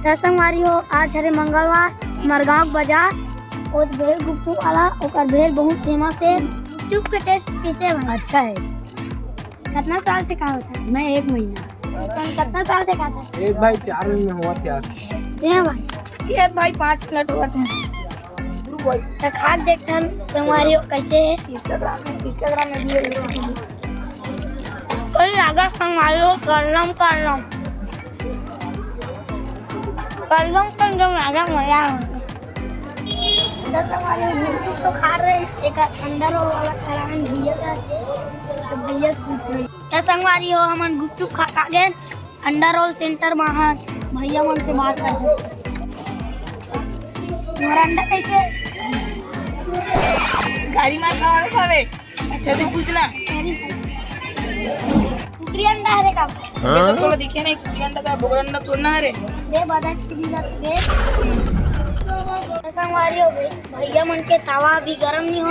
संगवारी हो आज हरे मंगलवार मरगांव बाजार और भेल गुपचुप वाला और भेल बहुत फेमस है। गुपचुप का टेस्ट कैसे है? अच्छा है। कितना साल से खाता है? मैं 1 महीना। कितना साल से खाता है? एक भाई 4 महीने हुआ था ये भाई एक भाई 5 मिनट हुआ था। तो खा देखते हैं संगवारी हो कैसे है। इंस्टाग्राम में भी कोई आगा संगवारी हो करलम जो आगा मजा संगवारी हो गुपचुप तो खा रहे हैं। एक अंदर वाला करान भैया संगवारी हो हमन गुपचुप खा गए अंडर रोल सेंटर में भैया मन से बात कर तुम्हारा अंडा कैसे गाड़ी में खावे अच्छा से पूछना कुकरी अंडा है रे का ये तो दिखे नहीं कुकरी अंडा का बोगरा अंडा छोड़ना है रे दे बता कितनी दे संगवारी हो भैया मन के तवा भी गरम नहीं हो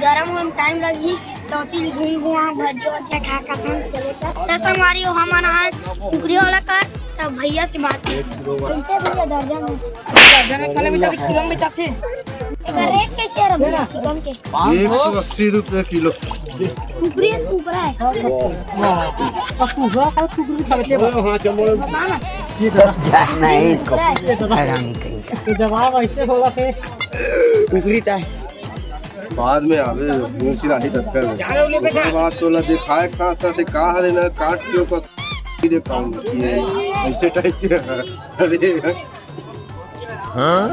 गरम होने टाइम लगी तो तीन घुमा भजिया खा चलेगा। संगवारी हो हम कुकरी वाला कर तब भैया से बात कैसे भैया दर्जन चले बेटा किलो में चाथे रेट कैसे है भैया चिकन के? 180 रुपए किलो। कुकरी ऊपर है जवाब ऐसे होगा थे कुकरी ता बाद में आवे मुंशी दाढ़ी टक्कर में बात तो ला दिखाए साथ साथ का हरे ना काट के ऊपर दे पाऊं ये ऐसे टाइप के अरे हां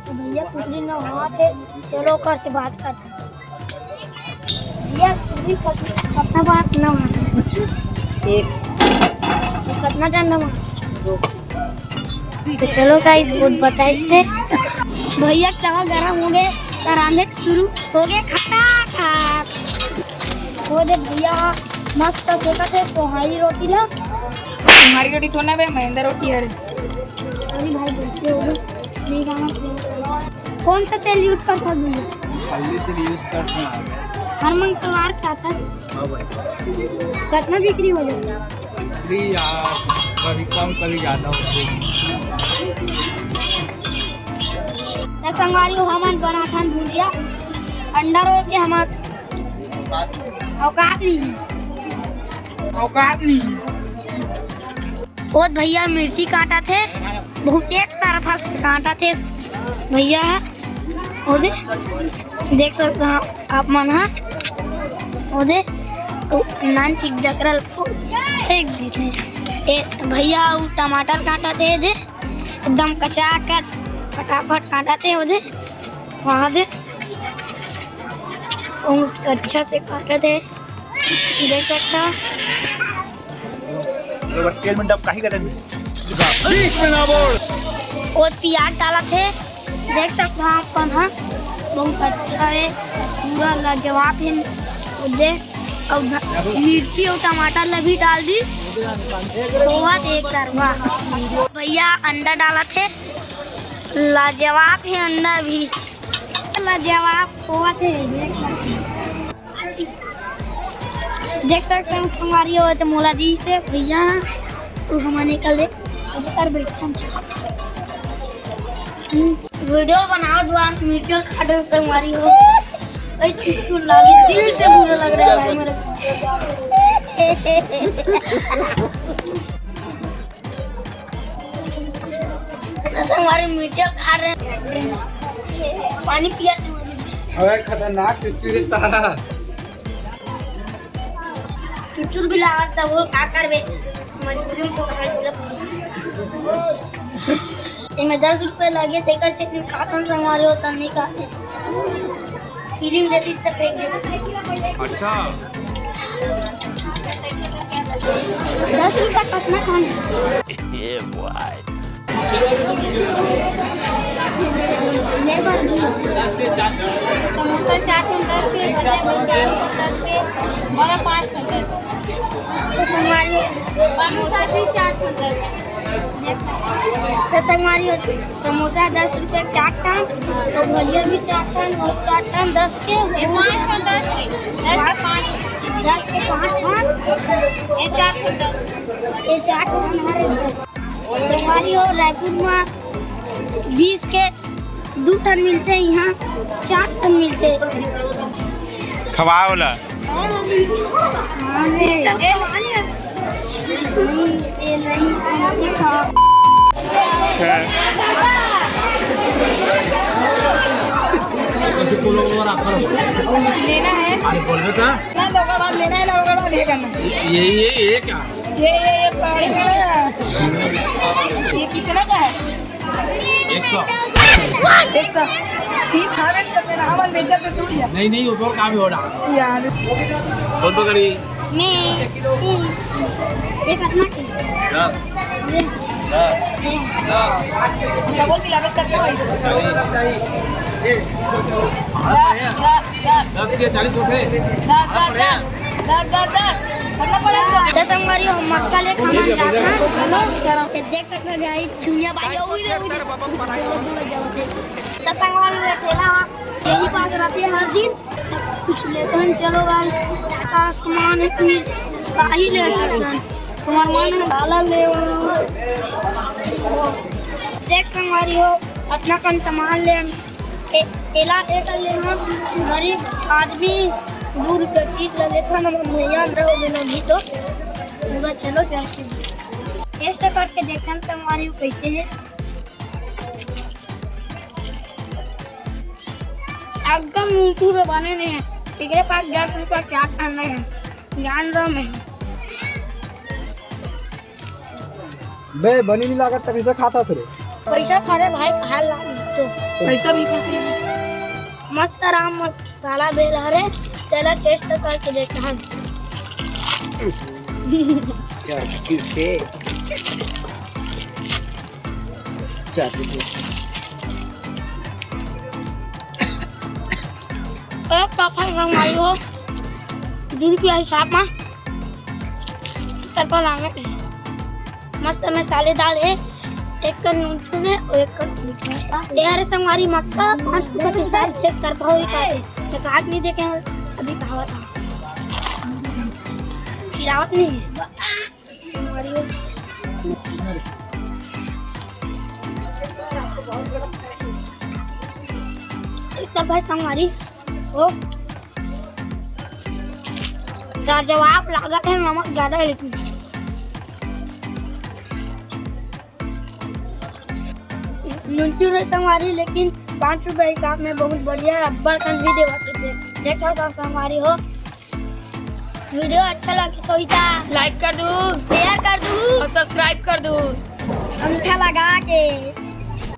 भैया कुकरी ना हुआ थे चलो कर से बात करते भैया कुकरी कितना बात ना हुआ एक कितना जानना तो चलो गाइस बहुत बताइए से भैया तवा गरम हो गए रांधे शुरू हो गए खटाखट वो दे भैया मस्त सेका थे सोहाई रोटी ला हमारी रोटी थोड़ा बे महेंद्र रोटी है अभी भाई बोलते हो नहीं गाना कौन सा तेल यूज करता हूँ हल्दी से यूज करते हैं हर मंगलवार खाता कितना बिक्री हो जाता है? कभी कम कभी ज्यादा होती संगवारी हो हमन बनाथन भुजिया अंडा रोल के हमार औकात नहीं बहुत भैया मिर्ची काटा थे बहुत एक तरफा से काटा थे भैया ओदे देख सकते हैं आप मन ओदे तो नान चिक डकरल फेंक दी थे भैया टमाटर काटा थे दे एकदम कचा कर फटाफट काटा थे ओदे वहाँ दे अच्छा से काटे थे देख सकता तेल में डब काहे करें और प्याज डाला थे देख सकते हैं अपन हाँ बहुत अच्छा है पूरा लाजवाब है उधे और मिर्ची और टमाटर लभी डाल दी बहुत एक तरफा भैया अंडा डाला थे लाजवाब है अंडा भी लाजवाब हुआ थे देख सकते हैं संगवारी हो तो मोला दी से भैया तू हमारे कल कर बैठा वीडियो बनाओ दुआ मिर्ची खाटे संगवारी हो चुचुर लगी दिल से बुरा लग रहा है भाई मेरे संगवारी मिर्ची खा रहे हैं पानी पिया अबे खतरनाक चुचुर सारा चुचुर भी लगा था वो क्या कर बे मजबूरी में तो इसमें 10 रुपए लगे तेकर चटनी खातन संगवारी हो सब नहीं खाते फीलिंग देती तब फेंक देते अच्छा 10 रुपए कितना खाना ये बॉय समोसा 4 10 के भजिया 10 के और 5 10 संगवारी समोसा भी 4 10 संगवारी समोसा 10 रुपए चाट टान और भजिया भी चाट टान 10 के 5 10 के 10 के 5 टान ये 4 10 ये चाट हमारे संगवारी हो रायपुर में 20 के 2 टन मिलते हैं, यहाँ 4 टन मिलते हैं। खवाओ ला लेना है अरे बोल बेटा ना, दो का बाद लेना है ना, होगा बाद ये करना है। ये क्या ये पहाड़ी का है। ये कितना का है? 100 100। ये खाने का मेरा हमारे बेचा तो टूट गया नहीं उसको काम ही हो रहा यार। बोल पकड़ी मैं एक अपना की सबोल मिलावट करना भाई। 10 के 40 उठे करना पड़ेगा। संगवारी हो मक्का ले खाना जाना। चलो ये देख सकते हैं गाइस, चुनिया भाई संगवारी में ठेला यही पास रहती है हर दिन। कुछ लेते हैं, चलो गाइस सारा सामान है, फिर का ही ले सकते हैं। तुम्हारा मन है डाला ले देख संगवारी हो अपना कम सामान ले केला एक ले हम गरीब आदमी 2 रुपये चीज ले लेता ना भैया रहोगे नहीं तो पूरा। चलो चलते हैं, टेस्ट करके देखते हैं संगवारी हो कैसे है। एकदम ऊँचू में बने नहीं है, मेरे पास 10 रुपये क्या खाना है जान रहा मैं। बे बनी नहीं लागत तक कैसे खाता थे पैसा खा रहे भाई, खा ला तो पैसा भी फंसे मस्त आराम मसाला बेल हरे। चला टेस्ट करके देखते हैं। एक कप मंगाई हो 2 रुपया हिसाब में पर लागे मस्त मसालेदार है। एक का नून है और एक का मीठा यार। संगवारी मक्का 5 रुपये के साथ एक तरफा हुई का है। मैं कहा नहीं देखे अभी कहावत खिलावत नहीं है संगवारी हो। एक तरफा संगवारी हो जवाब लागत है, नमक ज्यादा है लेकिन नुनचूर है संगवारी, लेकिन 5 रुपये हिसाब में बहुत बढ़िया रब्बर कन भी देवाते थे। देखा था संगवारी हो वीडियो अच्छा लगे सोईता लाइक कर दो, शेयर कर दूँ और सब्सक्राइब कर दो। अंगूठा लगा के।